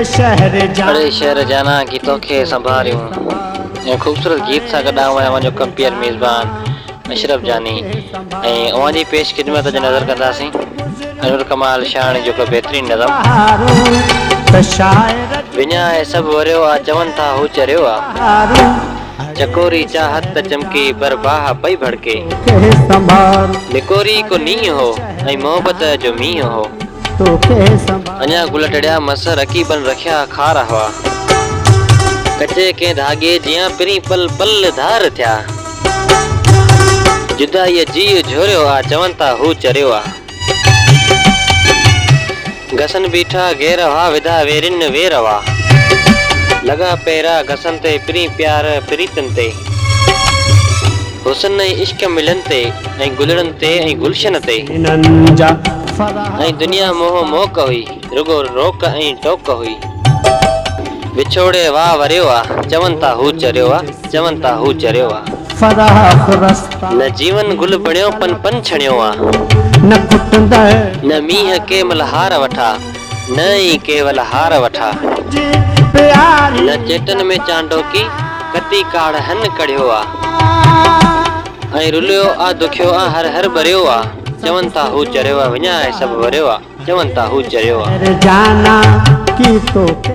अरे शहर जाना की तोखे संभारियूं। ऐं खूबसूरत गीत सां गॾु आऊं आहियां मुंहिंजो कंपियर मेज़बान अशरफ जानी ऐं अवां जी पेश खिदमत अॼु नज़र कंदासीं अनुर कमाल शान जो को बेहतरीन नज़म विञाए सभु वरियो आ चवनि था हू चरियो आ चकोरी चाहत त चमके पर बाह पई भड़के निकोरी को नींहुं हो ऐं मोहबत जो मींहुं हो अञा गुल टड़िया मस रकीबन रखिया खार हुआ कचे के धागे जियां पिरी पल पल धार थिया जुदाई जीव झोरियो आ चवनि था हू चरियो आ घसन बीठा घेर हुआ विधा वेरिन वेर हुआ लगा पैरा घसन ते पिरी प्यार प्रीतन ते हुसन इश्क मिलन ते ऐं गुलड़न ते ऐं गुलशन ते ऐं दुनिया मोह मोक हुई रुगो रोक ऐं टोक हुई विछोड़े वाह वरियो आ चवनि था हू चरियो आ चवनि था हू चरियो आ न जीवन गुल बणियो पन पन छणियो आ न मींह केवल हार वठा न ई केवल हार वठा न चेटन में चांडो की कती काड़ हन कढ़ियो आ ऐं रुलियो आ दुखियो आ हर हर भरियो आ चवनि था हू चरियो आ विञाए सभु वरियो आ चवनि था हू चरियो आ।